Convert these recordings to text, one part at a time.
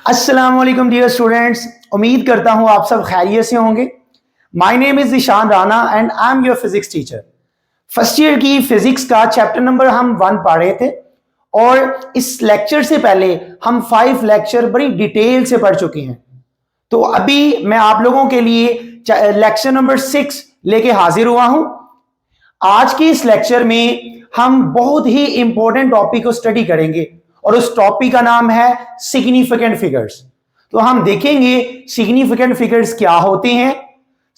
अस्सलाम वालेकुम dear students, उम्मीद करता हूं आप सब खैरियत से होंगे। My name is Ishan Rana and I am your physics teacher. First year की फिजिक्स का चैप्टर नंबर हम 1 पढ़ रहे थे और इस लेक्चर से पहले हम 5 लेक्चर बड़ी डिटेल से पढ़ चुके हैं। तो अभी मैं आप लोगों के लिए लेक्चर नंबर 6 लेके हाजिर हुआ हूं। आज के इस लेक्चर में हम बहुत ही इंपॉर्टेंट टॉपिक को स्टडी करेंगे और उस टॉपिक का नाम है सिग्निफिकेंट फिगर्स। तो हम देखेंगे सिग्निफिकेंट फिगर्स क्या होते हैं,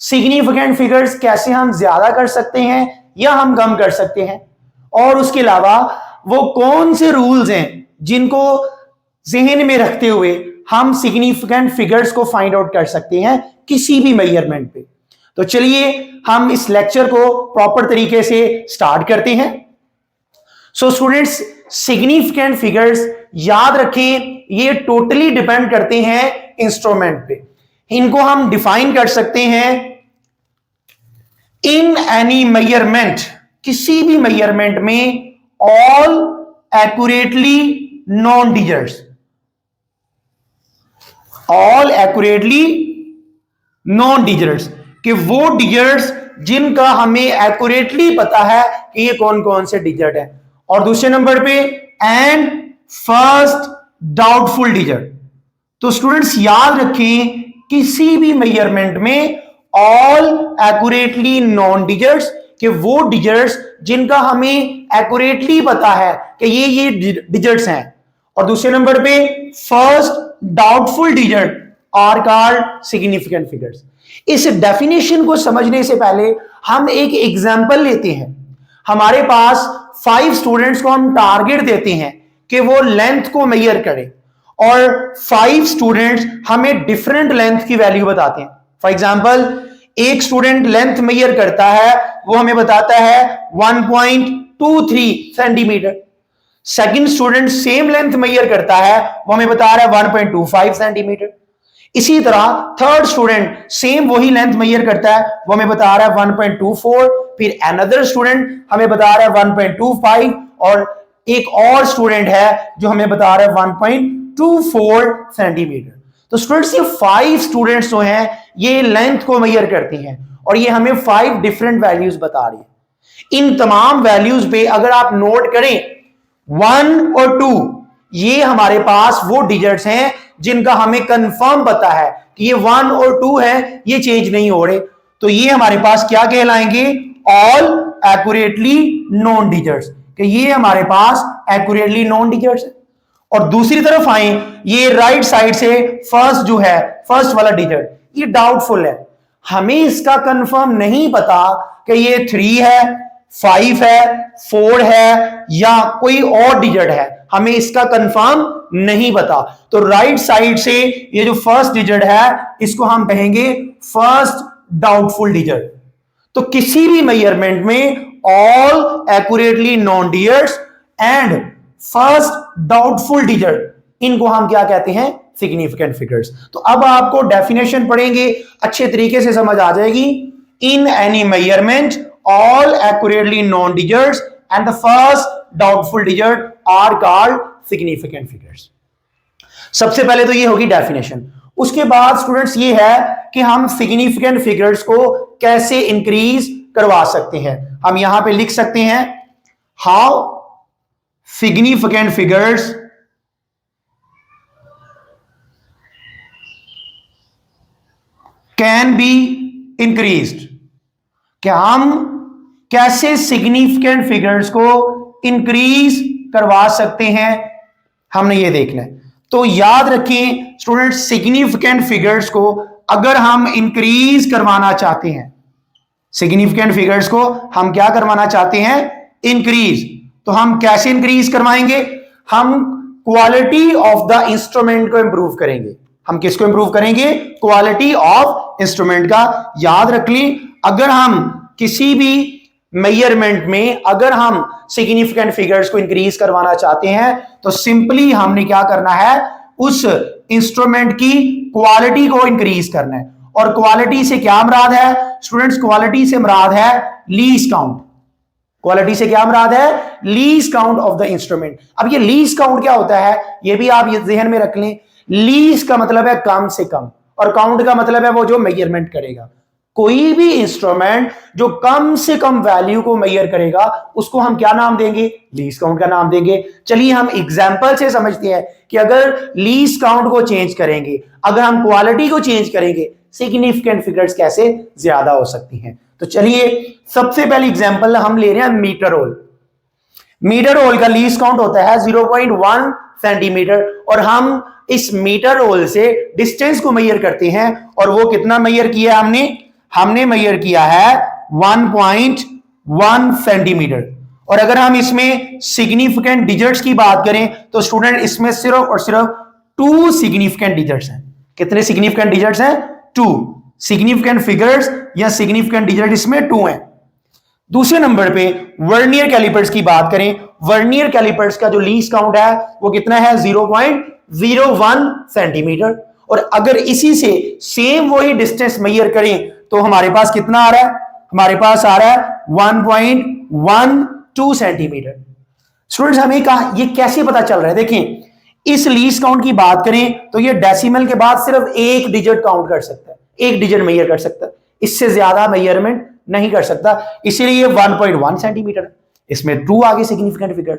सिग्निफिकेंट फिगर्स कैसे हम ज्यादा कर सकते हैं या हम कम कर सकते हैं, और उसके अलावा वो कौन से रूल्स हैं जिनको जहन में रखते हुए हम सिग्निफिकेंट फिगर्स को फाइंड आउट कर सकते हैं किसी भी मेजरमेंट पे। तो चलिए हम इस लेक्चर को प्रॉपर तरीके से स्टार्ट करते हैं। सो स्टूडेंट्स, सिग्निफिकेंट फिगर्स याद रखें, ये टोटली डिपेंड करते हैं इंस्ट्रूमेंट पे। इनको हम डिफाइन कर सकते हैं इन एनी मेजरमेंट, किसी भी मेजरमेंट में, all accurately known digits, all accurately known digits, कि वो डिजिट्स जिनका हमें एक्यूरेटली पता है कि ये कौन कौन से डिजिट है। और दूसरे नंबर पे एंड फर्स्ट डाउटफुल डिजिट। तो स्टूडेंट्स याद रखें, किसी भी मेजरमेंट में ऑल एक्यूरेटली नॉन डिजिट्स, कि वो डिजिट्स जिनका हमें एक्यूरेटली पता है कि ये डिजिट्स हैं। और दूसरे नंबर पे first doubtful digit are called significant figures. इस डेफिनेशन को समझने से पहले हम एक एग्जांपल लेते हैं। हमारे पास 5 स्टूडेंट्स को हम टारगेट देते हैं कि वो लेंथ को मेजर करें और 5 स्टूडेंट्स हमें डिफरेंट लेंथ की वैल्यू बताते हैं। फॉर एग्जांपल, एक स्टूडेंट लेंथ मेजर करता है, वो हमें बताता है 1.23 centimetre. Second student same length major करता है, वो हमें बता रहा है 1.25 सेंटीमीटर। इसी तरह थर्ड स्टूडेंट सेम वही लेंथ मेजर करता है, वो हमें बता रहा है 1.24। फिर अनदर स्टूडेंट हमें बता रहा है 1.25 और एक और स्टूडेंट है जो हमें बता रहा है 1.24 सेंटीमीटर। तो स्टूडेंट्स, ये 5 स्टूडेंट्स जो हैं ये लेंथ को मेजर करती हैं और ये हमें 5 डिफरेंट वैल्यूज बता रही है। इन तमाम वैल्यूज पे अगर आप नोट करें 1 और 2, ये हमारे पास वो डिजिट्स हैं जिनका हमें कंफर्म पता है कि ये 1 और 2 है, ये चेंज नहीं हो रहे। तो ये हमारे पास क्या कहलाएंगे? ऑल एक्यूरेटली नॉन डिजिट्स, कि ये हमारे पास एक्यूरेटली नॉन डिजिट्स है। और दूसरी तरफ आए, ये राइट साइड से फर्स्ट जो है, फर्स्ट वाला डिजिट, ये डाउटफुल है। हमें इसका कंफर्म नहीं पता कि ये 3 है, 5 है, 4 है या कोई और डिजिट है, हमें इसका कंफर्म नहीं पता। तो राइट साइड से ये जो फर्स्ट डिजिट है इसको हम कहेंगे फर्स्ट डाउटफुल डिजिट। तो किसी भी मेजरमेंट में all accurately known digits and first doubtful digit, इनको हम क्या कहते हैं? Significant figures. तो अब आपको डेफिनेशन पढ़ेंगे, अच्छे तरीके से समझ आ जाएगी। In any measurement all accurately known digits and the first doubtful digit are called significant figures. सबसे पहले तो ये होगी डेफिनेशन। उसके बाद स्टूडेंट्स ये है कि हम सिग्निफिकेंट फिगर्स को कैसे इंक्रीज करवा सकते हैं। हम यहां पे लिख सकते हैं how significant figures can be increased, कि हम कैसे सिग्निफिकेंट फिगर्स को इंक्रीज करवा सकते हैं, हमने ये देखना है। तो याद रखें स्टूडेंट्स, सिग्निफिकेंट फिगर्स को अगर हम इंक्रीज करवाना चाहते हैं, सिग्निफिकेंट फिगर्स को हम क्या करवाना चाहते हैं? इंक्रीज। तो हम कैसे इंक्रीज करवाएंगे? हम क्वालिटी ऑफ द इंस्ट्रूमेंट को इंप्रूव करेंगे। हम किसको इंप्रूव करेंगे? क्वालिटी ऑफ इंस्ट्रूमेंट का। याद रख लें, अगर हम किसी भी मेजरमेंट में अगर हम सिग्निफिकेंट फिगर्स को इंक्रीज करवाना चाहते हैं तो सिंपली हमने क्या करना है? उस इंस्ट्रूमेंट की क्वालिटी को इंक्रीज करना है। और क्वालिटी से क्या मुराद है स्टूडेंट्स? क्वालिटी से मुराद है लीस्ट काउंट। क्वालिटी से क्या मुराद है? Least count of the instrument. अब ये लीस्ट काउंट क्या होता है ये भी आप ये ज़हन में रख लें। लीस्ट का मतलब है कम से कम, और काउंट का मतलब है वो जो मेजरमेंट करेगा। कोई भी इंस्ट्रूमेंट जो कम से कम वैल्यू को मेजर करेगा उसको हम क्या नाम देंगे? लीस्ट काउंट का नाम देंगे। चलिए हम एग्जांपल से समझते हैं कि अगर लीस्ट काउंट को चेंज करेंगे, अगर हम क्वालिटी को चेंज करेंगे, सिग्निफिकेंट फिगर्स कैसे ज्यादा हो सकती हैं। तो चलिए सबसे पहले एग्जांपल हम ले रहे हैं मीटर रोल। मीटर रोल का लीस्ट काउंट होता है 0.1 सेंटीमीटर, और हम इस मीटर रोल से डिस्टेंस को मेजर करते हैं, और वो कितना मेजर किया हमने मेजर किया है 1.1 सेंटीमीटर। और अगर हम इसमें सिग्निफिकेंट डिजिट्स की बात करें तो स्टूडेंट इसमें सिर्फ और सिर्फ 2 सिग्निफिकेंट डिजिट्स हैं। कितने सिग्निफिकेंट डिजिट्स हैं? 2 सिग्निफिकेंट फिगर्स या सिग्निफिकेंट डिजिट इसमें 2 हैं। दूसरे नंबर पे वर्नियर कैलिपर्स की बात करें, वर्नियर कैलिपर्स का जो लीस्ट काउंट है वो कितना है? 0.01 सेंटीमीटर। और अगर इसी से सेम वही डिस्टेंस मेजर करें तो हमारे पास कितना आ रहा है? हमारे पास आ रहा है 1.12 सेंटीमीटर। स्टूडेंट्स हमें ये कैसे पता चल रहा है? देखें, इस लीस्ट काउंट की बात करें तो ये डेसिमल के बाद सिर्फ एक डिजिट काउंट कर सकता है, एक डिजिट मेजर कर सकता है, इससे ज्यादा मेजरमेंट नहीं कर सकता, इसीलिए 1.1 सेंटीमीटर। इसमें 2 आगे सिग्निफिकेंट फिगर।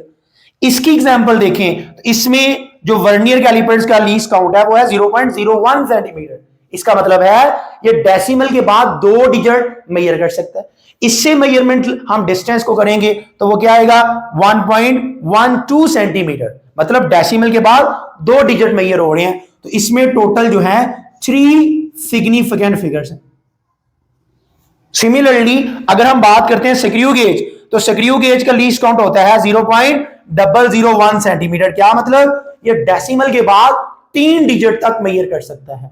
इसकी एग्जांपल देखें तो इसमें जो वर्नियर कैलिपर्स का लीस्ट काउंट है वो है 0.01 सेंटीमीटर। इसका मतलब है ये डेसिमल के बाद 2 डिजिट मेजर कर सकता है। इससे मेजरमेंट हम डिस्टेंस को करेंगे तो वो क्या आएगा? 1.12 सेंटीमीटर। मतलब डेसिमल के बाद 2 डिजिट मेजर हो रहे हैं, तो इसमें टोटल जो है 3 सिग्निफिकेंट फिगर्स हैं। सिमिलरली अगर हम बात करते हैं स्क्रू गेज, तो स्क्रू गेज का लीस्ट काउंट होता है 0.001 सेंटीमीटर। क्या मतलब? ये डेसिमल के बाद 3 डिजिट तक मेजर कर सकता है।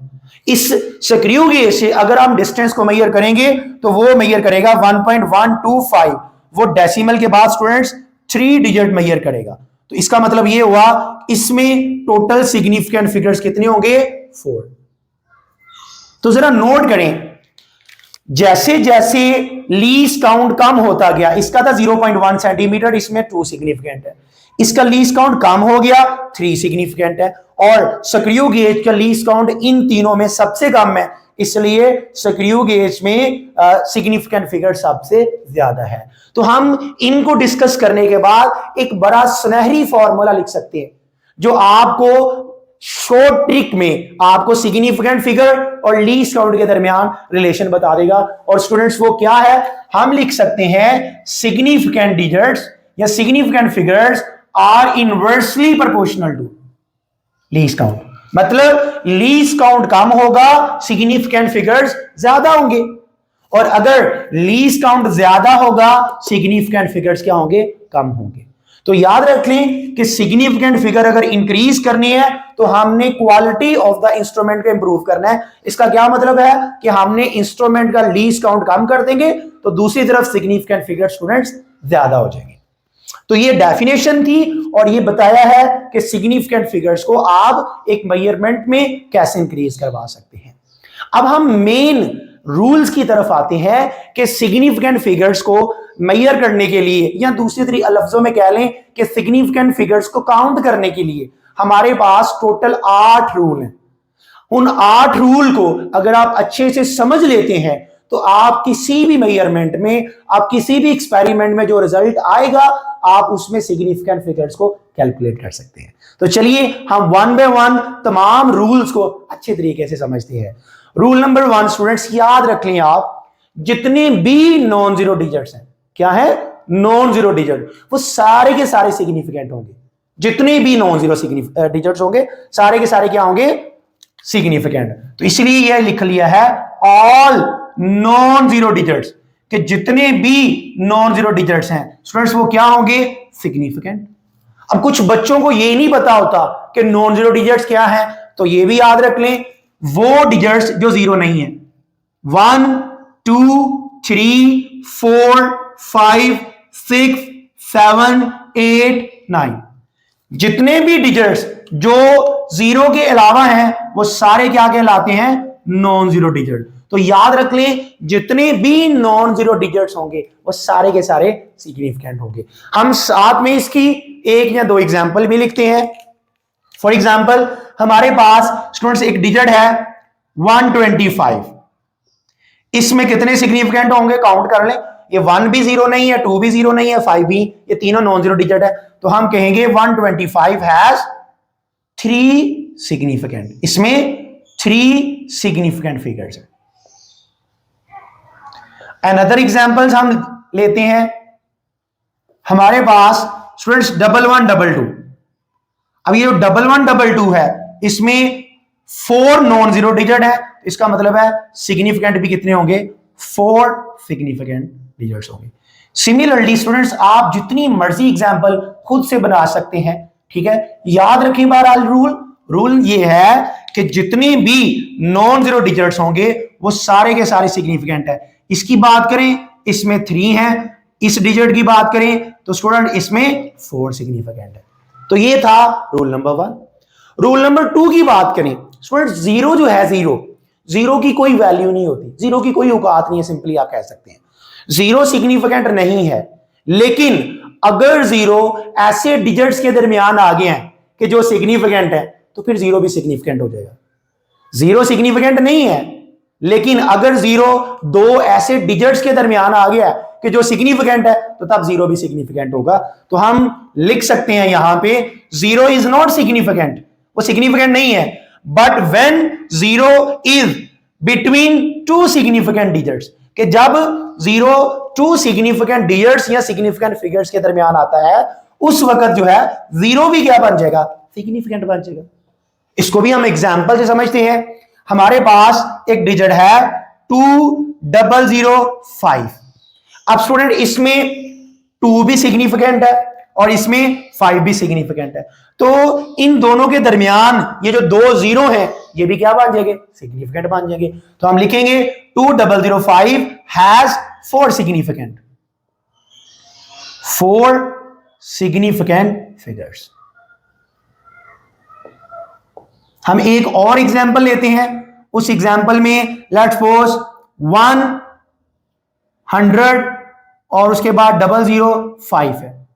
इस स्क्रू गेज से अगर हम डिस्टेंस को मेजर करेंगे तो वो मेजर करेगा 1.125। वो डेसिमल के बाद स्टूडेंट्स 3 डिजिट मेजर करेगा। तो इसका मतलब ये हुआ इसमें टोटल सिग्निफिकेंट फिगर्स कितने होंगे? 4। तो जरा नोट करें, जैसे जैसे लीस्ट काउंट कम होता गया, इसका था 0.1 सेंटीमीटर, इसमें 2 सिग्निफिकेंट है। इसका लीस्ट काउंट कम हो गया, 3 सिग्निफिकेंट है। और स्क्रू गेज का लीस्ट काउंट इन तीनों में सबसे कम है, इसलिए स्क्रू गेज में सिग्निफिकेंट फिगर सबसे ज्यादा है। तो हम इनको डिस्कस करने के बाद एक बड़ा सुनहरी फॉर्मूला लिख सकते हैं जो आपको शॉर्ट ट्रिक में आपको सिग्निफिकेंट फिगर और लीस्ट काउंट के दरमियान रिलेशन बता देगा। और स्टूडेंट्स वो क्या है? हम लिख सकते हैं सिग्निफिकेंट डिजिट्स या significant figures are inversely proportional to least count. मतलब लीस्ट काउंट कम होगा, सिग्निफिकेंट फिगर्स ज्यादा होंगे, और अगर लीस्ट काउंट ज्यादा होगा, सिग्निफिकेंट फिगर्स क्या होंगे? कम होंगे। तो याद रख लें कि सिग्निफिकेंट फिगर अगर इंक्रीज करनी है तो हमने क्वालिटी ऑफ द इंस्ट्रूमेंट को इंप्रूव करना है। इसका क्या मतलब है कि हमने इंस्ट्रूमेंट का लीस्ट काउंट कम कर देंगे तो दूसरी तरफ सिग्निफिकेंट फिगर स्टूडेंट्स ज्यादा हो जाएंगे। तो ये डेफिनेशन थी और ये बताया है कि सिग्निफिकेंट फिगर्स को आप एक मेजरमेंट में कैसे इंक्रीज करवा सकते हैं। अब हम मेन रूल्स की तरफ आते हैं कि सिग्निफिकेंट फिगर्स को मेजर करने के लिए, या दूसरी लफ्जों में कह लें कि सिग्निफिकेंट फिगर्स को काउंट करने के लिए हमारे पास टोटल 8 रूल हैं। उन 8 रूल को अगर आप अच्छे से समझ लेते हैं तो आप किसी भी मेजरमेंट में, आप किसी भी एक्सपेरिमेंट में जो रिजल्ट आएगा आप उसमें सिग्निफिकेंट फिगर्स को कैलकुलेट कर सकते हैं। तो चलिए हम 1 बाय 1 तमाम रूल्स को अच्छे तरीके से समझते हैं। रूल नंबर 1 स्टूडेंट्स याद रख लें आप, जितने भी नॉन जीरो डिजिट्स हैं, क्या है? नॉन जीरो डिजिट, वो सारे के सारे सिग्निफिकेंट होंगे। जितने भी नॉन जीरो डिजिट्स होंगे सारे के सारे क्या होंगे? सिग्निफिकेंट। तो इसलिए यह लिख लिया है ऑल नॉन जीरो डिजिट्स, कि जितने भी नॉन जीरो डिजिट्स हैं स्टूडेंट्स वो क्या होंगे? सिग्निफिकेंट। अब कुछ बच्चों को ये नहीं पता होता कि नॉन जीरो डिजिट्स क्या है, तो ये भी याद रख लें, वो डिजिट्स जो जीरो नहीं है, 1 2 3 4 5 6 7 8 9, जितने भी डिजिट्स जो जीरो के अलावा हैं वो सारे क्या कहलाते हैं? Non zero digit. तो याद रख लें, जितने भी नॉन जीरो डिजिट्स होंगे वो सारे के सारे सिग्निफिकेंट होंगे। हम साथ में इसकी 1 या 2 एग्जांपल भी लिखते हैं। फॉर एग्जाम्पल हमारे पास स्टूडेंट्स एक डिजिट है 125, इसमें कितने सिग्निफिकेंट होंगे काउंट कर लें। ये 1 भी जीरो नहीं है, 2 भी जीरो नहीं है, 5 भी, ये तीनों नॉन जीरो डिजिट है, तो हम कहेंगे 125 हैज 3 सिग्निफिकेंट, इसमें 3 सिग्निफिकेंट फिगर्स है। अनदर एग्जांपल्स हम लेते हैं, हमारे पास स्टूडेंट्स 1122, अब ये जो 1122 है इसमें 4 नॉन जीरो डिजिट है, इसका मतलब है सिग्निफिकेंट भी कितने होंगे, 4 सिग्निफिकेंट डिजिट्स होंगे। सिमिलरली स्टूडेंट्स आप जितनी मर्जी एग्जांपल खुद से बना सकते हैं, ठीक है। याद रखें बहरहाल रूल ये है कि जितनी भी नॉन जीरो डिजिट्स होंगे वो सारे के सारे सिग्निफिकेंट है। इसकी बात करें इसमें 3 है, इस डिजिट की बात करें तो स्टूडेंट इसमें 4 सिग्निफिकेंट है। तो ये था रूल नंबर 1। रूल नंबर 2 की बात करें स्टूडेंट, जीरो जो है, जीरो की कोई वैल्यू नहीं होती, जीरो की कोई औकात नहीं है, सिंपली आप कह सकते हैं जीरो सिग्निफिकेंट नहीं है। लेकिन अगर जीरो ऐसे डिजिट्स के दरमियान आ गए हैं कि जो सिग्निफिकेंट है तो फिर जीरो भी सिग्निफिकेंट हो जाएगा। जीरो सिग्निफिकेंट नहीं है, लेकिन अगर जीरो 2 ऐसे डिजिट्स के दरमियान आ गया कि जो सिग्निफिकेंट है तो तब जीरो भी सिग्निफिकेंट होगा। तो हम लिख सकते हैं यहां पे जीरो इज नॉट सिग्निफिकेंट, वो सिग्निफिकेंट नहीं है, but when zero is between 2 significant digits, कि जब जीरो 2 सिग्निफिकेंट डिजिट्स या सिग्निफिकेंट फिगर्स के दरमियान आता है उस वक्त जो है जीरो भी क्या बन जाएगा, सिग्निफिकेंट बन जाएगा। इसको भी हम एग्जांपल से समझते हैं। हमारे पास एक डिजिट है 2005, अब स्टूडेंट इसमें 2 भी सिग्निफिकेंट है और इसमें 5 भी सिग्निफिकेंट है, तो इन दोनों के दरमियान ये जो 2 जीरो हैं ये भी क्या बन जाएंगे, सिग्निफिकेंट बन जाएंगे। तो हम लिखेंगे 2005 हैज 4 सिग्निफिकेंट, 4 सिग्निफिकेंट फिगर्स। हम एक और एग्जांपल लेते हैं, उस एग्जांपल में लेट्स सपोज 100 और उसके बाद 005 है।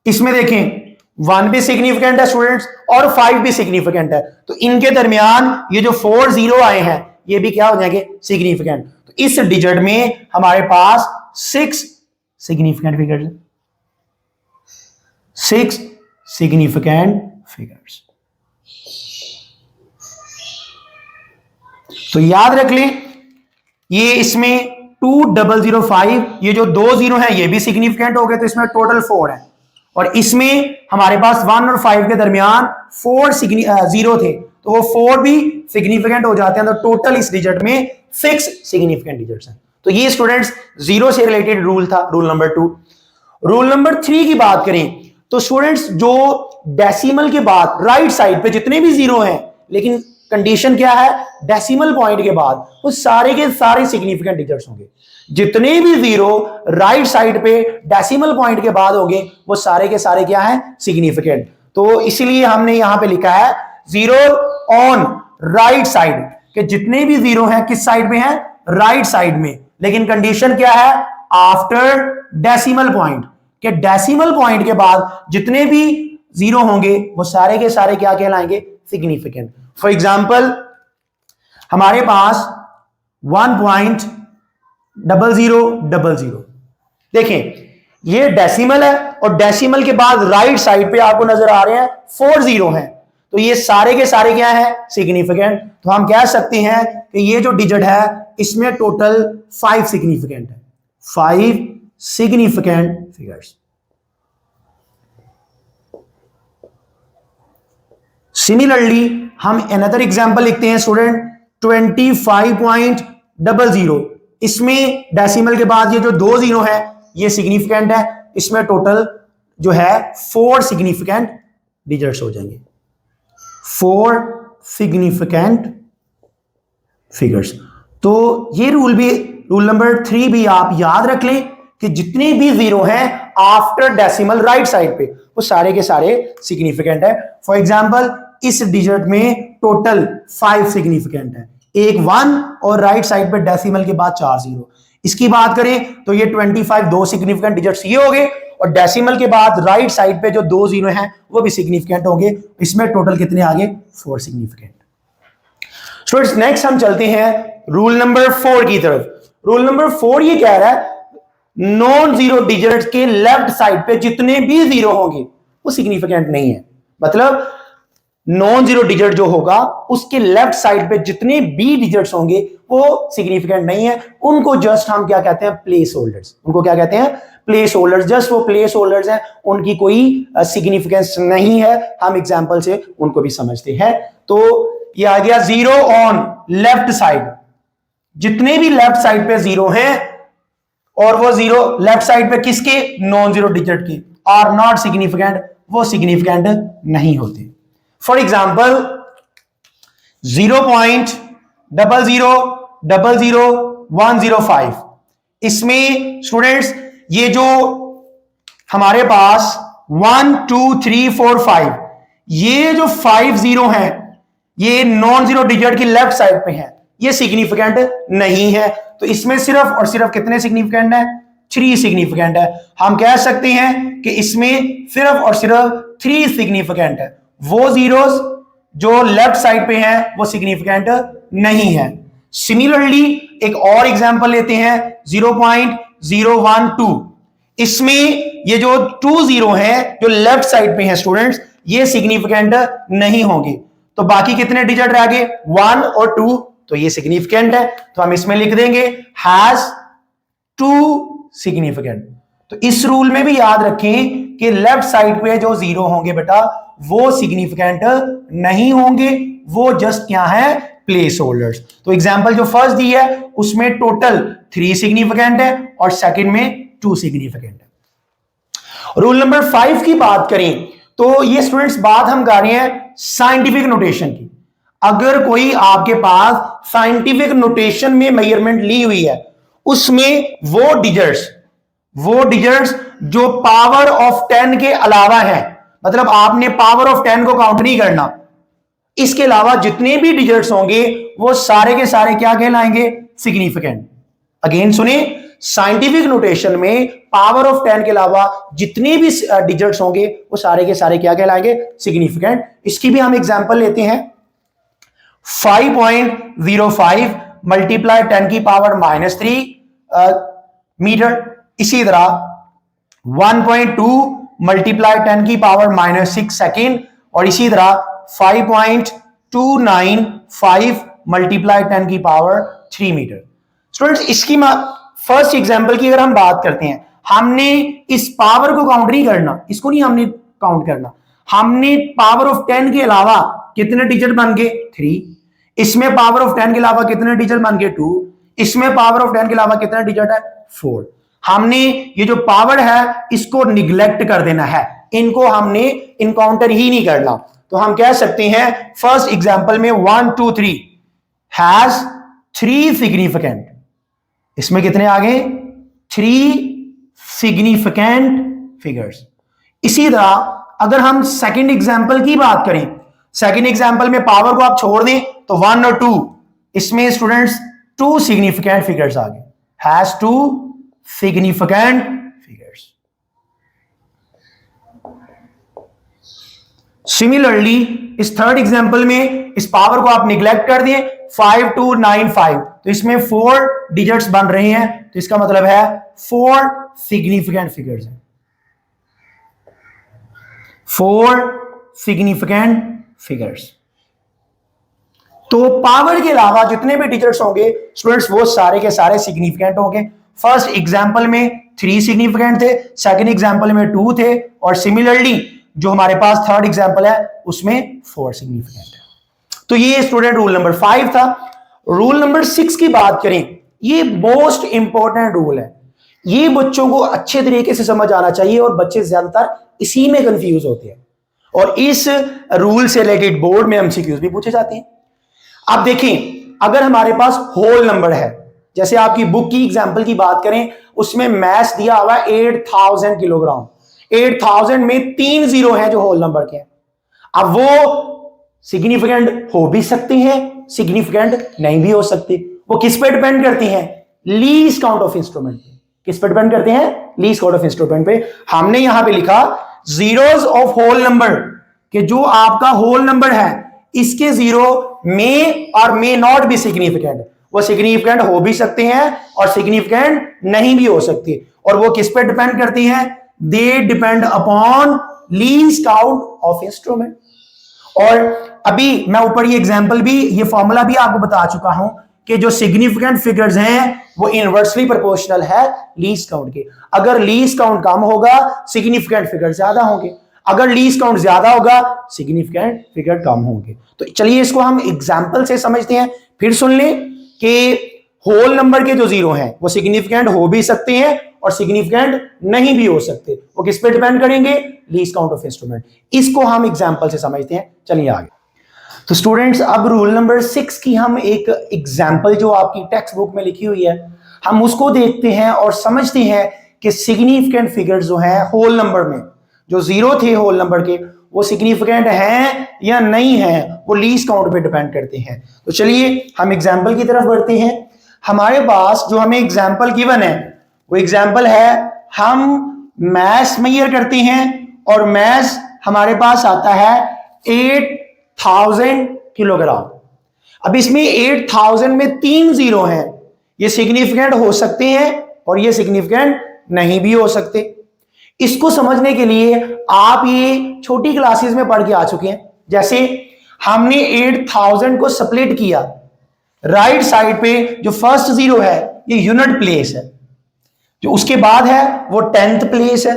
इसमें देखें 1 भी सिग्निफिकेंट है स्टूडेंट्स और 5 भी सिग्निफिकेंट है, तो इनके दरमियान ये जो 4 जीरो आए हैं ये भी क्या हो जाएंगे, सिग्निफिकेंट। तो इस डिजिट में हमारे पास 6 सिग्निफिकेंट फिगर्स, 6 सिग्निफिकेंट फिगर्स। तो याद रख लें ये इसमें 2005, ये जो 2 जीरो हैं ये भी सिग्निफिकेंट हो गए, तो इसमें टोटल 4 है, और इसमें हमारे पास 1 और 5 के दरमियान 4 जीरो थे, तो वो 4 भी सिग्निफिकेंट हो जाते हैं, तो टोटल इस डिजिट में 6 सिग्निफिकेंट डिजिट्स हैं। तो ये स्टूडेंट्स जीरो से रिलेटेड रूल था, रूल नंबर 2। रूल नंबर 3 की बात करें तो स्टूडेंट्स जो डेसिमल के बाद राइट साइड पे जितने भी जीरो हैं, लेकिन कंडीशन क्या है, डेसिमल पॉइंट के बाद वो सारे के सारे सिग्निफिकेंट डिजिट्स होंगे। जितने भी जीरो राइट साइड पे डेसिमल पॉइंट के बाद होंगे वो सारे के सारे क्या हैं, सिग्निफिकेंट। तो इसलिए हमने यहां पे लिखा है जीरो ऑन राइट साइड, कि जितने भी जीरो हैं किस साइड में हैं, राइट साइड में, लेकिन कंडीशन क्या है, आफ्टर डेसिमल पॉइंट, कि डेसिमल पॉइंट के बाद जितने भी जीरो होंगे वो सारे के सारे क्या कहलाएंगे, सिग्निफिकेंट। फॉर एग्जाम्पल हमारे पास 1.0000, देखें ये डेसिमल है और डेसिमल के बाद राइट साइड पे आपको नजर आ रहे हैं 4 जीरो हैं, तो ये सारे के सारे क्या हैं, सिग्निफिकेंट। तो हम कह सकते हैं कि ये जो डिजिट है इसमें टोटल 5 सिग्निफिकेंट है, 5 सिग्निफिकेंट फिगर्स। सिमिलरली हम अनदर एग्जांपल लिखते हैं स्टूडेंट 25.00, इसमें डेसिमल के बाद ये जो 2 जीरो है ये सिग्निफिकेंट है, इसमें टोटल जो है 4 सिग्निफिकेंट डिजिट्स हो जाएंगे, 4 सिग्निफिकेंट फिगर्स। तो ये रूल नंबर 3 भी आप याद रख लें कि जितने भी जीरो हैं आफ्टर डेसिमल राइट साइड पे वो सारे के सारे सिग्निफिकेंट है। फॉर एग्जांपल इस डिजिट में टोटल 5 सिग्निफिकेंट है, एक 1 और राइट साइड पे डेसिमल के बाद 4 जीरो। इसकी बात करें तो ये 25 2 सिग्निफिकेंट डिजिट्स ये हो गए और डेसिमल के बाद राइट साइड पे जो 2 जीरो हैं वो भी सिग्निफिकेंट होंगे। इसमें टोटल कितने आ गए? 4 सिग्निफिकेंट। स्टूडेंट्स नेक्स्ट हम चलते हैं रूल नंबर 4 की तरफ। रूल नंबर 4 ये कह रहा है नॉन जीरो डिजिट्स के लेफ्ट साइड पे जितने भी जीरो होंगे वो सिग्निफिकेंट नहीं है। मतलब नॉन जीरो डिजिट जो होगा उसके लेफ्ट साइड पे जितने भी डिजिट्स होंगे वो सिग्निफिकेंट नहीं है। उनको जस्ट हम क्या कहते हैं? Place holders. उनको क्या कहते हैं? Place holders. जस्ट वो प्लेस होल्डर्स हैं, उनकी कोई सिग्निफिकेंस नहीं है। हम एग्जांपल से उनको भी समझते हैं। तो ये आ गया जीरो ऑन लेफ्ट साइड। जितने भी लेफ्ट साइड पे जीरो हैं और वो जीरो लेफ्ट साइड पे किसके? नॉन जीरो डिजिट के, आर नॉट सिग्निफिकेंट, वो सिग्निफिकेंट नहीं होते। फॉर एग्जाम्पल 0.0000105, इसमें स्टूडेंट्स ये जो हमारे पास 1 2 3 4 5 ये जो 5 जीरो हैं ये नॉन जीरो डिजिट की लेफ्ट साइड पे हैं, ये सिग्निफिकेंट नहीं है। तो इसमें सिर्फ और सिर्फ कितने सिग्निफिकेंट है? 3 सिग्निफिकेंट है। हम कह सकते हैं कि इसमें सिर्फ और सिर्फ 3 सिग्निफिकेंट है। वो जीरोस जो लेफ्ट साइड पे हैं वो सिग्निफिकेंट नहीं है। सिमिलरली एक और एग्जांपल लेते हैं 0.012, इसमें ये जो 2 जीरो हैं जो लेफ्ट साइड पे हैं स्टूडेंट्स, ये सिग्निफिकेंट नहीं होंगे। तो बाकी कितने डिजिट रह गए? 1 और 2, तो ये सिग्निफिकेंट है। तो हम इसमें लिख देंगे हैज 2 सिग्निफिकेंट। तो इस रूल में भी याद रखें कि लेफ्ट साइड पे जो जीरो होंगे बेटा वो सिग्निफिकेंट नहीं होंगे, वो जस्ट क्या है? Place holders. तो एग्जांपल जो फर्स्ट दी है उसमें टोटल 3 सिग्निफिकेंट है और सेकंड में 2 सिग्निफिकेंट है। रूल नंबर 5 की बात करें तो ये स्टूडेंट्स बात हम कर रहे हैं साइंटिफिक नोटेशन की। अगर कोई आपके पास साइंटिफिक नोटेशन में मेजरमेंट ली हुई है, उसमें वो डिजिट्स जो पावर ऑफ 10 के अलावा है, मतलब आपने पावर ऑफ 10 को काउंट नहीं करना, इसके अलावा जितने भी डिजिट्स होंगे वो सारे के सारे क्या कहलाएंगे? सिग्निफिकेंट। अगेन सुने, साइंटिफिक नोटेशन में पावर ऑफ 10 के अलावा जितने भी डिजिट्स होंगे वो सारे के सारे क्या कहलाएंगे? सिग्निफिकेंट। इसकी भी हम एग्जांपल लेते हैं 5.05 मल्टीप्लाई 10 की पावर -3 मीटर। इसी तरह 1.2 मल्टीप्लाई 10 की पावर -6 सेकेंड, और इसी तरह 5.295 मल्टीप्लाई 10 की पावर 3 मीटर। स्टूडेंट्स इसकी फर्स्ट एग्जांपल की अगर हम बात करते हैं, हमने इस पावर को काउंट नहीं करना, इसको नहीं हमने काउंट करना, हमने पावर ऑफ 10 के अलावा कितने डिजिट बन गए? 3। इसमें पावर ऑफ 10 के अलावा कितने डिजिट बन गए? 2। इसमें पावर ऑफ 10 के अलावा कितना डिजिट है? 4। हमने ये जो पावर है इसको निग्लेक्ट कर देना है, इनको हमने इनकाउंटर ही नहीं करना। तो हम कह सकते हैं फर्स्ट एग्जांपल में 1 2 3 हैज 3 सिग्निफिकेंट। इसमें कितने आ गए? 3 सिग्निफिकेंट फिगर्स। इसी तरह अगर हम सेकंड एग्जांपल की बात करें, सेकंड एग्जांपल में पावर को आप छोड़ दें तो 1 और 2, इसमें स्टूडेंट्स 2 सिग्निफिकेंट फिगर्स आ गए, हैज 2 सिग्निफिकेंट फिगर्स। सिमिलरली इस थर्ड एग्जांपल में इस पावर को आप निग्लेक्ट कर दिए 5295, तो इसमें 4 डिजिट्स बन रहे हैं, तो इसका मतलब है 4 सिग्निफिकेंट फिगर्स हैं, 4 सिग्निफिकेंट फिगर्स। तो पावर के अलावा जितने भी डिजिट्स होंगे स्टूडेंट्स वो सारे के सारे सिग्निफिकेंट होंगे। फर्स्ट एग्जांपल में 3 सिग्निफिकेंट थे, सेकंड एग्जांपल में 2 थे, और सिमिलरली जो हमारे पास थर्ड एग्जांपल है उसमें 4 सिग्निफिकेंट है। तो ये स्टूडेंट रूल नंबर 5 था। रूल नंबर 6 की बात करें, ये मोस्ट इंपॉर्टेंट रूल है, ये बच्चों को अच्छे तरीके से समझ आना चाहिए और बच्चे ज्यादातर इसी में कंफ्यूज होते हैं, और इस रूल से रिलेटेड बोर्ड में एमसीक्यूज भी पूछे जाते हैं। अब देखें, अगर हमारे पास होल नंबर है, जैसे आपकी बुक की एग्जांपल की बात करें, उसमें मैथ दिया हुआ है 8000 किलोग्राम, 8000 में 3 जीरो हैं जो होल नंबर के हैं। अब वो सिग्निफिकेंट हो भी सकते हैं, सिग्निफिकेंट नहीं भी हो सकते, वो किस पे डिपेंड करती हैं? Least count of instrument. किस पे डिपेंड करते हैं? लीस्ट काउंट ऑफ इंस्ट्रूमेंट पे हमने यहां पे लिखा जीरोस ऑफ होल नंबर, कि जो आपका होल नंबर है इसके जीरो में और मे नॉट बी सिग्निफिकेंट, वो सिग्निफिकेंट हो भी सकते हैं और सिग्निफिकेंट नहीं भी हो सकते, और वो किस पे डिपेंड करती हैं? They depend upon least count of instrument. और अभी मैं ऊपर ये एग्जांपल भी, ये फॉर्मूला भी आपको बता चुका हूं कि जो सिग्निफिकेंट फिगर्स हैं वो इनवर्सली प्रोपोर्शनल है लीस्ट काउंट के। अगर लीस्ट काउंट कम होगा सिग्निफिकेंट फिगर ज्यादा होंगे, अगर लीस्ट काउंट ज्यादा होगा सिग्निफिकेंट फिगर कम होंगे। तो चलिए इसको हम एग्जांपल से समझते हैं। फिर सुन लें कि होल नंबर के जो जीरो हैं वो सिग्निफिकेंट हो भी सकते हैं और सिग्निफिकेंट नहीं भी हो सकते, वो किस पे डिपेंड करेंगे? Least count of instrument. इसको हम एग्जांपल से समझते हैं। चलिए आगे। तो स्टूडेंट्स अब रूल नंबर 6 की हम एक एग्जांपल जो आपकी टेक्स्ट बुक में लिखी हुई है हम उसको देखते हैं और समझते हैं कि सिग्निफिकेंट फिगर्स जो हैं होल नंबर में, जो जीरो थे होल नंबर के, वो सिग्निफिकेंट हैं या नहीं हैं, वो लीस्ट काउंट पे डिपेंड करते हैं। तो चलिए हम एग्जांपल की तरफ बढ़ते हैं। हमारे पास जो हमें एग्जांपल गिवन है वो एग्जांपल है, हम मैस मेजर करते हैं और मैस हमारे पास आता है 8000 किलोग्राम। अब इसमें 8000 में 3 जीरो हैं, ये सिग्निफिकेंट हो सकते हैं और ये सिग्निफिकेंट नहीं भी हो सकते। इसको समझने के लिए आप ये छोटी क्लासेस में पढ़ के आ चुके हैं। जैसे हमने 8000 को स्प्लिट किया, राइट साइड पे जो फर्स्ट जीरो है ये यूनिट प्लेस है, जो उसके बाद है वो 10th प्लेस है,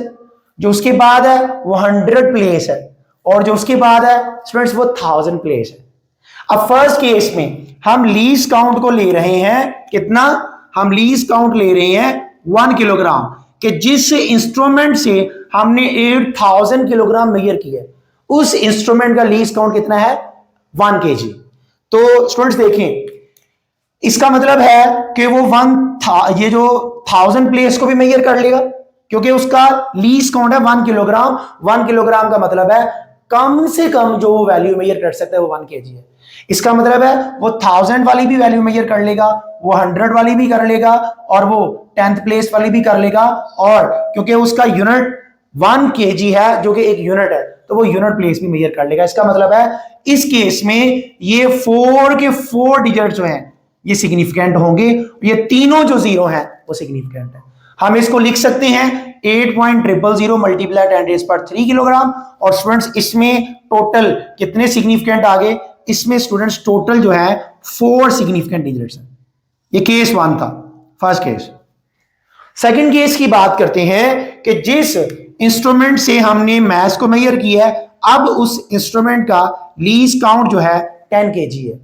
जो उसके बाद है वो 100 प्लेस है, और जो उसके बाद है स्टूडेंट्स वो 1000 प्लेस है। अब फर्स्ट केस में हम लीस्ट काउंट को ले रहे हैं, कितना? हम लीस्ट काउंट ले रहे हैं 1 किलोग्राम, कि जिस इंस्ट्रूमेंट से हमने 8000 किलोग्राम मेजर किया उस इंस्ट्रूमेंट का लीस्ट काउंट कितना है? 1 kg। तो स्टूडेंट्स देखें, इसका मतलब है कि वो ये जो 1000 प्लेस को भी मेजर कर लेगा, क्योंकि उसका लीस्ट काउंट है 1 किलोग्राम। 1 किलोग्राम का मतलब है कम से कम जो वैल्यू मेजर कर सकता है वो 1 kg है। इसका मतलब है वो 1000 वाली भी वैल्यू मेजर कर लेगा, वो 100 वाली भी कर लेगा, और वो 10th प्लेस वाली भी कर लेगा, और क्योंकि उसका यूनिट 1 kg है जो कि एक यूनिट है तो वो यूनिट प्लेस भी मेजर कर लेगा। इसका मतलब है इस केस में ये 4 के 4 डिजिट जो हैं ये सिग्निफिकेंट होंगे, ये तीनों जो जीरो हैं वो सिग्निफिकेंट है। हम इसको लिख सकते हैं 8.000 मल्टीप्लाई 10⁻³ किलोग्राम। और स्टूडेंट्स इसमें टोटल कितने सिग्निफिकेंट आ गए? इसमें स्टूडेंट्स टोटल जो है 4 सिग्निफिकेंट डिजिट्स हैं। ये केस 1 था, फर्स्ट केस। सेकंड केस की बात करते हैं कि जिस इंस्ट्रूमेंट से हमने मैस को मेजर किया है, अब उस इंस्ट्रूमेंट का लीस्ट काउंट जो है 10 kg है।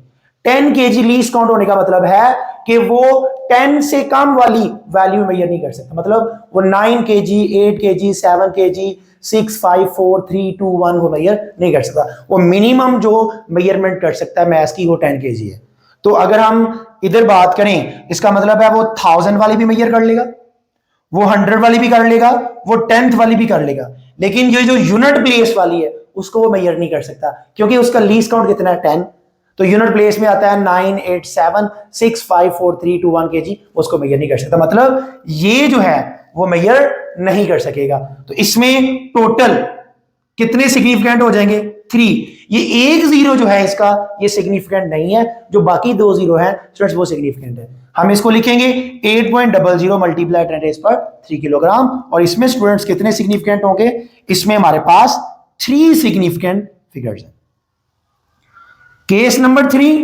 10 kg लीस्ट काउंट होने का मतलब है कि वो 10 से कम वाली वैल्यू मेजर नहीं कर सकता, मतलब वो 9 kg, 8 kg, 7 kg, 6, 5, 4, 3, 2, 1 वो मेजर नहीं कर सकता। वो मिनिमम जो मेजरमेंट कर सकता है मैस की वो 10 kg है। तो अगर हम इधर बात करें, इसका मतलब है वो 1000 वाली भी मेजर कर लेगा, वो 100 वाली भी कर लेगा, वो 10th वाली भी कर लेगा, लेकिन ये जो यूनिट प्लेस वाली है उसको वो मेजर नहीं कर सकता, क्योंकि उसका लीस्ट काउंट कितना है? 10। तो यूनिट प्लेस में आता है 9, 8, 7, 6, 5, 4, 3, 2, 1 kg, उसको मेजर नहीं कर सकता, मतलब ये जो है वो मेजर नहीं कर सकेगा। तो इसमें टोटल कितने सिग्निफिकेंट हो जाएंगे? 3। ये एक जीरो जो है इसका ये सिग्निफिकेंट नहीं है, जो बाकी 2 जीरो है स्टूडेंट्स वो सिग्निफिकेंट है। हम इसको लिखेंगे 8.00 मल्टीप्लाई 10⁻³ किलोग्राम, और इसमें स्टूडेंट्स कितने सिग्निफिकेंट होंगे? इसमें हमारे पास 3 सिग्निफिकेंट फिगर्स हैं। केस नंबर 3,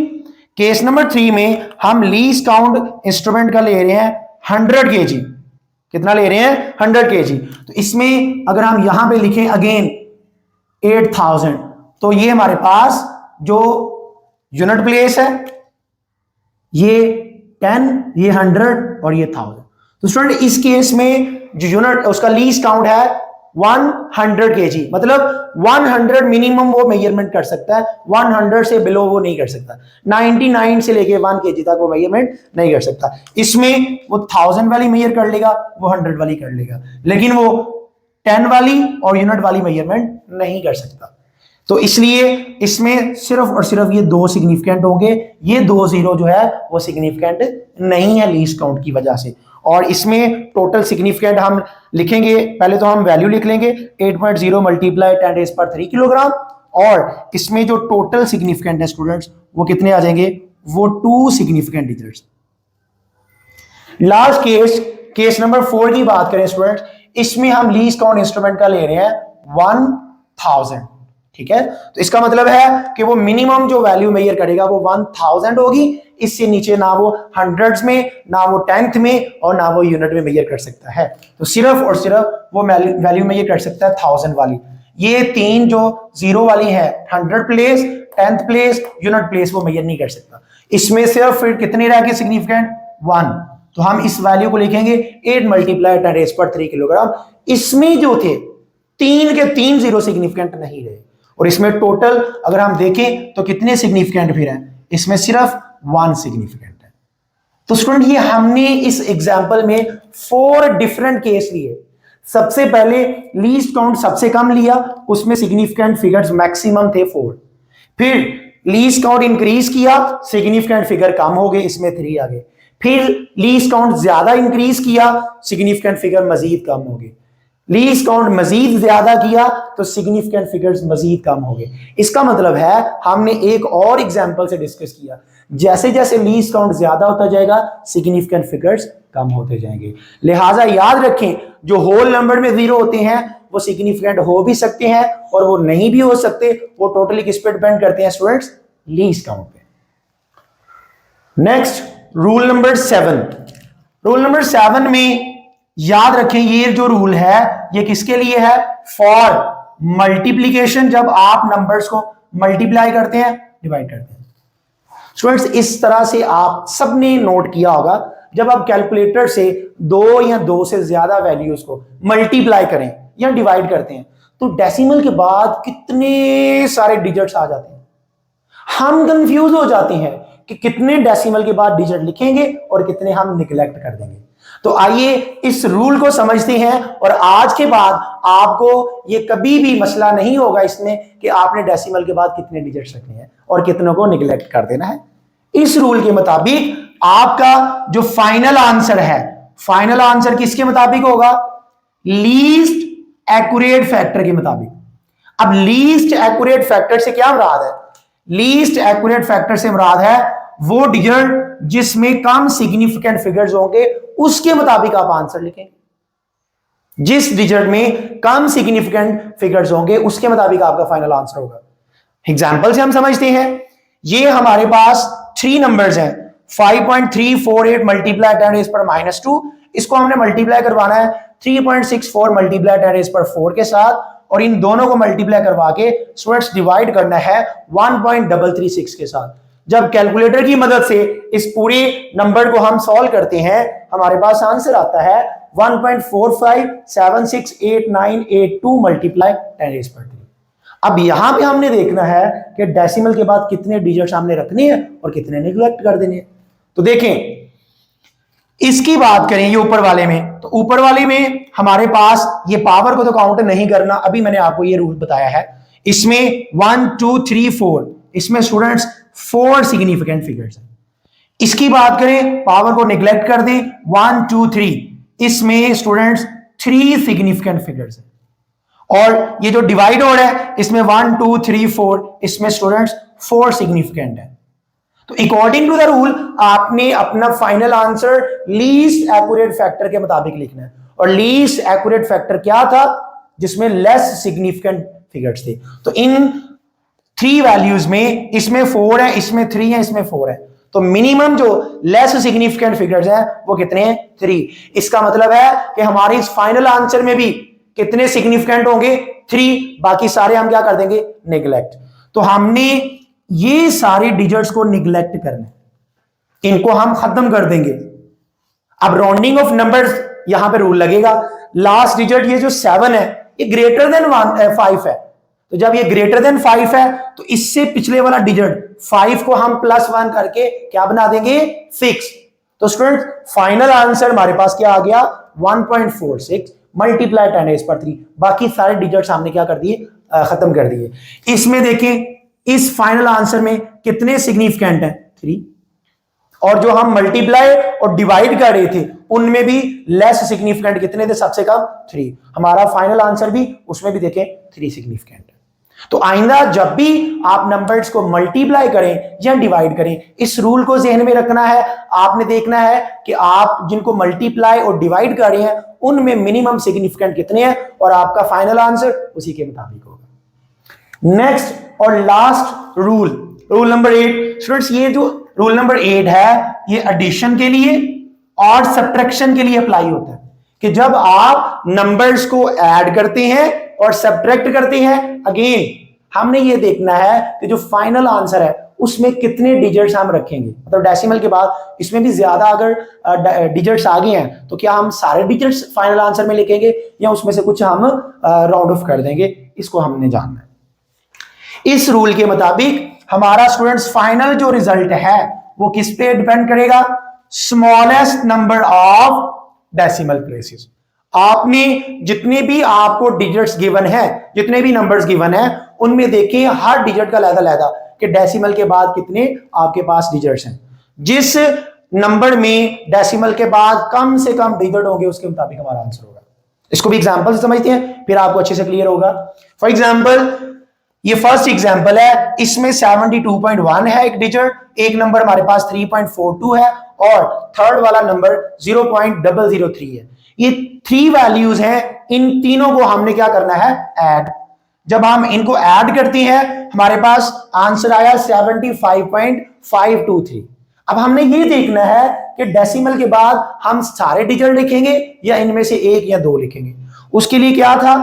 केस नंबर 3 में हम लीस्ट काउंट इंस्ट्रूमेंट का ले रहे हैं 100 kg। कितना ले रहे हैं? 100 kg। तो इसमें अगर हम यहां पे लिखें अगेन 8000, तो ये हमारे पास जो यूनिट प्लेस है ये 10, ये 100 और ये 1000। तो स्टूडेंट इस केस में जो यूनिट उसका लीस्ट काउंट है 100 kg, मतलब 100 मिनिमम वो मेजरमेंट कर सकता है, 100 से बिलो वो नहीं कर सकता, 99 से लेके 1 kg तक वो मेजरमेंट नहीं कर सकता। इसमें वो 1000 वाली मेजर कर लेगा, वो 100 वाली कर लेगा, लेकिन वो 10 वाली और यूनिट वाली मेजरमेंट नहीं कर सकता। तो इसलिए इसमें सिर्फ और सिर्फ ये 2 सिग्निफिकेंट होंगे, ये 2 जीरो जो है वो सिग्निफिकेंट नहीं है लीस्ट काउंट की वजह से। और इसमें टोटल सिग्निफिकेंट हम लिखेंगे, पहले तो हम वैल्यू लिख लेंगे 8.0 मल्टीप्लाई 10⁻³ किलोग्राम, और इसमें जो टोटल सिग्निफिकेंट है स्टूडेंट्स वो कितने आ जाएंगे, वो 2 significant digits. Last case number 4 की बात करें स्टूडेंट्स, इसमें हम लीस्ट काउंट इंस्ट्रूमेंट का ले रहे हैं 1000, ठीक है। तो इसका मतलब है कि वो मिनिमम जो वैल्यू मेजर करेगा वो 1000 होगी, इससे नीचे ना वो हंड्रेड्स में, ना वो टेंथ में, और ना वो यूनिट में मेजर कर सकता है। तो सिर्फ और सिर्फ वो वैल्यू मेजर कर सकता है 1000 वाली। ये 3 जो 0 वाली है, 100 place, 10th place, unit place, वो मेजर नहीं कर सकता। इसमें सिर्फ फिर कितने रह गए सिग्निफिकेंट, 1। तो हम इस वैल्यू को लिखेंगे 8 मल्टीप्लाई 10⁻³ किलोग्राम। इसमें जो थे 3 के 3 0 सिग्निफिकेंट नहीं रहे, और इसमें टोटल अगर हम देखें तो कितने सिग्निफिकेंट फिर हैं, इसमें सिर्फ 1 सिग्निफिकेंट है। तो स्टूडेंट ये हमने इस एग्जांपल में 4 डिफरेंट केस लिए। सबसे पहले लीस्ट काउंट सबसे कम लिया, उसमें सिग्निफिकेंट फिगर्स मैक्सिमम थे 4। फिर लीस्ट काउंट इंक्रीज किया, सिग्निफिकेंट फिगर कम हो गए, इसमें 3 आ गए। फिर लीस्ट काउंट ज्यादा इंक्रीज किया, सिग्निफिकेंट फिगर मजीद कम हो गए। लीस्ट काउंट मजीद ज्यादा किया तो सिग्निफिकेंट फिगर्स मजीद कम हो गए। इसका मतलब है हमने एक और एग्जांपल से डिस्कस किया, जैसे जैसे लीस्ट काउंट ज्यादा होता जाएगा सिग्निफिकेंट फिगर्स कम होते जाएंगे। लिहाजा याद रखें, जो होल नंबर में 0 होते हैं वो सिग्निफिकेंट हो भी सकते हैं और वो नहीं भी हो सकते, वो टोटली किस पे डिपेंड करते हैं स्टूडेंट्स, लीस्ट काउंट पे। Next rule number 7। Rule number 7 में याद रखें, ये जो रूल है ये किसके लिए है, फॉर मल्टीप्लीकेशन। जब आप नंबर्स को मल्टीप्लाई करते हैं, डिवाइड करते हैं। स्टूडेंट्स इस तरह से आप सबने नोट किया होगा, जब आप कैलकुलेटर से 2 या 2 से ज्यादा वैल्यूज को मल्टीप्लाई करें या डिवाइड करते हैं तो डेसिमल के बाद कितने सारे डिजिट्स आ जाते हैं। हम कंफ्यूज हो जाते हैं कि कितने डेसिमल के बाद डिजिट लिखेंगे और कितने हम निगलेक्ट कर देंगे। तो आइए इस रूल को समझते हैं, और आज के बाद आपको ये कभी भी मसला नहीं होगा इसमें कि आपने डेसिमल के बाद कितने डिजिट्स रखने हैं और कितनों को निगलेक्ट कर देना है। इस रूल के मुताबिक आपका जो फाइनल आंसर है, फाइनल आंसर किसके मुताबिक होगा, लीस्ट एक्यूरेट फैक्टर के मुताबिक। अब लीस्ट एक्यूरेट फैक्टर से क्या मुराद है, लीस्ट एक्यूरेट फैक्टर से मुराद है वो डिजिट जिसमें कम सिग्निफिकेंट फिगर्स होंगे उसके मुताबिक आप आंसर लिखेंगे। जिस डिजिट में कम सिग्निफिकेंट फिगर्स होंगे उसके मुताबिक आपका फाइनल आंसर होगा। एग्जांपल से हम समझते हैं, ये हमारे पास 3 नंबर्स हैं, 5.348 मल्टीप्लाई 10⁻²। इसको हमने मल्टीप्लाई करवाना है 3.64 मल्टीप्लाई 10⁻4 के साथ, और इन दोनों को मल्टीप्लाई करवा के स्टूडेंट्स डिवाइड करना है 1.336 के साथ। जब कैलकुलेटर की मदद से इस पूरे नंबर को हम सॉल्व करते हैं, हमारे पास आंसर आता है 1.45768982 मल्टीप्लाई 10⁻3। अब यहां पे हमने देखना है कि डेसिमल के बाद कितने डिजिट्स हमने रखने हैं और कितने निगलेक्ट कर देने हैं। तो देखें, इसकी बात करें ये ऊपर वाले में, तो ऊपर वाले में हमारे पास ये पावर को तो काउंट नहीं करना, अभी मैंने आपको ये रूल बताया है। इसमें 1 2 3 4, इसमें स्टूडेंट्स 4 सिग्निफिकेंट फिगर्स हैं। इसकी बात करें, पावर को निगलेक्ट कर दें, 1 2 3, इसमें स्टूडेंट्स 3 सिग्निफिकेंट फिगर्स हैं। और ये जो डिवाइड हो रहा है इसमें 1 2 3 4, इसमें स्टूडेंट्स 4 सिग्निफिकेंट है। तो अकॉर्डिंग टू द रूल आपने अपना final answer least accurate factor के मुताबिक लिखना है, और लीस्ट एक्यूरेट फैक्टर क्या था, जिसमें लेस सिग्निफिकेंट फिगर्स थे। तो इन 3 वैल्यूज में इसमें 4 है, इसमें 3 है, इसमें 4 है, तो मिनिमम जो लेस सिग्निफिकेंट फिगर्स हैं वो कितने हैं, 3। इसका मतलब है कि हमारे इस फाइनल आंसर में भी कितने सिग्निफिकेंट होंगे, 3, बाकी सारे हम क्या कर देंगे, निगलेक्ट। तो हमने ये सारे डिजिट्स को निगलेक्ट करना, इनको हम खत्म कर देंगे। अब राउंडिंग ऑफ नंबर्स यहां पे रूल लगेगा। लास्ट डिजिट ये जो 7 है ये ग्रेटर देन 5 है, तो जब ये ग्रेटर देन 5 है तो इससे पिछले वाला डिजिट 5 को हम +1 करके क्या बना देंगे, 6। तो स्टूडेंट फाइनल आंसर हमारे पास क्या आ गया, 1.46 मल्टीप्लाई 10⁻3। बाकी सारे डिजिट्स हमने क्या कर दिए, खत्म कर दिए। इसमें देखें, इस फाइनल आंसर में कितने सिग्निफिकेंट हैं, 3, और जो हम मल्टीप्लाई और डिवाइड कर रहे थे उनमें भी लेस सिग्निफिकेंट कितने थे? सबसे कम 3। हमारा फाइनल आंसर भी उसमें भी देखें 3 सिग्निफिकेंट। तो आइंदा जब भी आप नंबर्स को मल्टीप्लाई करें या डिवाइड करें, इस रूल को ध्यान में रखना है। आपने देखना है कि आप जिनको मल्टीप्लाई और डिवाइड कर रहे हैं उनमें मिनिमम सिग्निफिकेंट कितने हैं और आपका फाइनल आंसर उसी के मुताबिक होगा। नेक्स्ट और last rule, rule number 8। Students ये जो रूल नंबर 8 है ये एडिशन के लिए और सब्ट्रैक्शन के लिए अप्लाई होता है कि जब आप नंबर्स को ऐड करते हैं और सब्ट्रैक्ट करते हैं, अगेन हमने ये देखना है कि जो फाइनल आंसर है उसमें कितने डिजिट्स हम रखेंगे। मतलब डेसिमल के बाद इसमें भी ज्यादा अगर डिजिट्स आ गए हैं तो क्या हम सारे डिजिट्स फाइनल आंसर में लिखेंगे या उसमें से कुछ हम राउंड ऑफ कर देंगे, इसको हमने जानना है। इस रूल के मुताबिक हमारा स्टूडेंट्स फाइनल जो रिजल्ट है वो किस पे डिपेंड करेगा? Smallest number of decimal places. आपने जितने भी आपको डिजिट्स गिवन है, जितने भी नंबर्स गिवन है, उनमें देखिए हर डिजिट का लहदा कि डेसिमल के बाद कितने आपके पास डिजिट्स हैं। जिस नंबर में डेसिमल के बाद कम से कम डिजिट होंगे उसके मुताबिक हमारा आंसर होगा। इसको भी एग्जांपल से समझते हैं फिर आपको अच्छे से क्लियर होगा। फॉर एग्जांपल ये फर्स्ट एग्जांपल है, इसमें 72.1 है एक डिजिट, एक नंबर हमारे पास 3.42 है और थर्ड वाला नंबर 0.003 है। ये 3 वैल्यूज हैं, इन तीनों को हमने क्या करना है? ऐड। जब हम इनको ऐड करते हैं हमारे पास आंसर आया 75.523। अब हमने ये देखना है कि डेसिमल के बाद हम सारे डिजिट लिखेंगे या इनमें से एक या दो लिखेंगे। उसके लिए क्या था?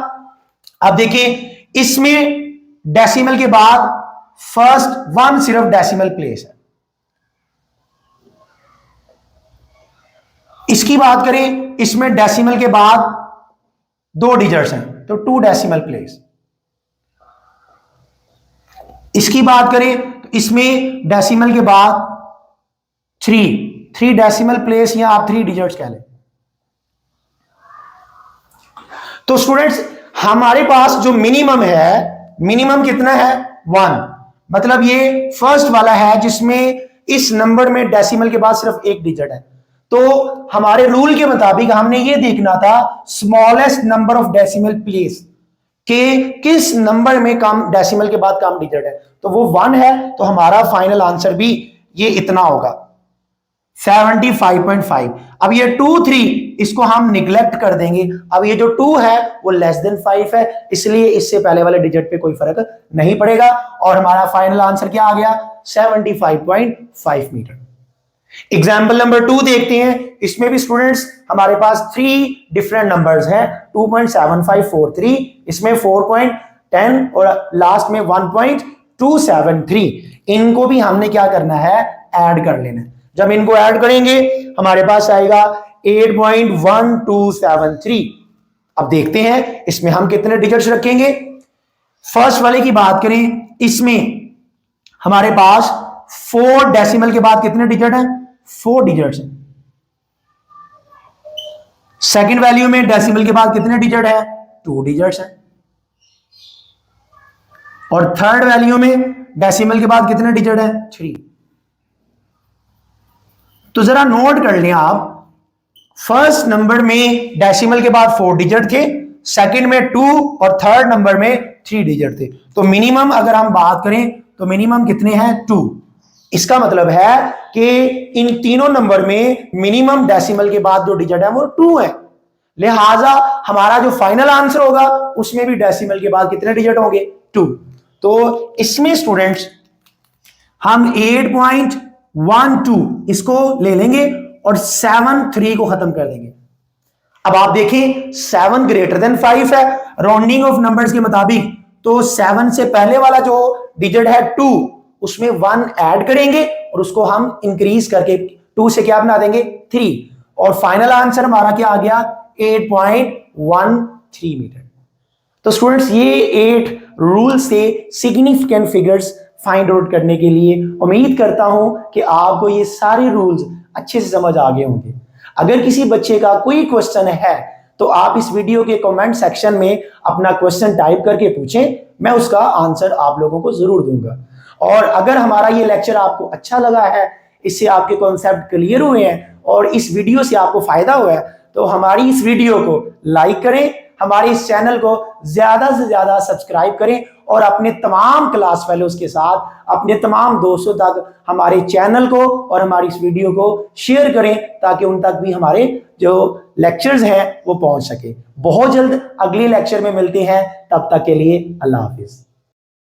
अब देखिए इसमें डेसिमल के बाद फर्स्ट 1 सिर्फ डेसिमल प्लेस है। इसकी बात करें, इसमें डेसिमल के बाद 2 डिजिट्स हैं तो 2 डेसिमल प्लेस। इसकी बात करें तो इसमें डेसिमल के बाद 3 डेसिमल प्लेस या आप 3 डिजिट्स कह लें। तो स्टूडेंट्स हमारे पास जो मिनिमम है, मिनिमम कितना है? 1। मतलब ये फर्स्ट वाला है जिसमें इस नंबर में डेसिमल के बाद सिर्फ एक डिजिट है। तो हमारे रूल के मुताबिक हमने ये देखना था smallest number of decimal place के किस नंबर में कम डेसिमल के बाद कम डिजिट है, तो वो 1 है। तो हमारा फाइनल आंसर भी ये इतना होगा 75.5। अब ये 2 3 इसको हम निगलेक्ट कर देंगे। अब ये जो 2 है वो लेस देन 5 है, इसलिए इससे पहले वाले डिजिट पे कोई फर्क नहीं पड़ेगा और हमारा फाइनल आंसर क्या आ गया? 75.5 मीटर। एग्जाम्पल नंबर 2 देखते हैं। इसमें भी स्टूडेंट्स हमारे पास 3 डिफरेंट नंबर्स हैं, 2.7543, इसमें 4.10 और लास्ट में 1.273। इनको भी हमने क्या करना है? ऐड कर लेना है। जब इनको ऐड करेंगे हमारे पास आएगा 8.1273। अब देखते हैं इसमें हम कितने डिजिट्स रखेंगे। फर्स्ट वाले की बात करें, इसमें हमारे पास 4 डेसिमल के बाद कितने डिजिट हैं? 4 डिजिट्स हैं। सेकंड वैल्यू में डेसिमल के बाद कितने डिजिट है? 2 डिजिट्स हैं। और थर्ड वैल्यू में डेसिमल के बाद कितने डिजिट है? 3। तो जरा नोट कर लें आप, फर्स्ट नंबर में डेसिमल के बाद 4 डिजिट थे, सेकंड में 2 और थर्ड नंबर में 3 डिजिट थे। तो मिनिमम अगर हम बात करें तो मिनिमम कितने हैं? 2। इसका मतलब है कि इन तीनों नंबर में मिनिमम डेसिमल के बाद जो डिजिट है वो 2 है। लिहाजा हमारा जो फाइनल आंसर होगा उसमें भी डेसिमल के बाद कितने डिजिट होंगे? 2। तो इसमें स्टूडेंट्स हम 8.12 इसको ले लेंगे और 7 को खत्म कर देंगे। अब आप देखें 7 ग्रेटर देन 5 है राउंडिंग ऑफ नंबर्स के मुताबिक, तो 7 से पहले वाला जो डिजिट है 2 उसमें 1 ऐड करेंगे और उसको हम इंक्रीज करके 2 से क्या बना देंगे? 3। और फाइनल आंसर हमारा क्या आ गया? 8.13 मीटर। तो स्टूडेंट्स ये 8 रूल से सिग्निफिकेंट फिगर्स फाइंड आउट करने के लिए उम्मीद करता हूं कि आपको ये सारे रूल्स अच्छे से समझ आ गए होंगे। अगर किसी बच्चे का कोई क्वेश्चन है तो आप इस वीडियो के कमेंट सेक्शन में अपना क्वेश्चन टाइप करके पूछें, मैं उसका आंसर आप लोगों को जरूर दूंगा। और अगर हमारा ये लेक्चर आपको अच्छा लगा है, इससे आपके कॉन्सेप्ट क्लियर हुए हैं और इस वीडियो से आपको फायदा हुआ है, तो हमारी इस वीडियो को लाइक करें, हमारे इस चैनल को ज्यादा से ज्यादा सब्सक्राइब करें और अपने तमाम क्लास फेलोज के साथ, अपने तमाम दोस्तों तक हमारे चैनल को और हमारी इस वीडियो को शेयर करें, ताकि उन तक भी हमारे जो लेक्चर्स हैं वो पहुंच सके। बहुत जल्द अगले लेक्चर में मिलते हैं, तब तक के लिए अल्लाह हाफिज।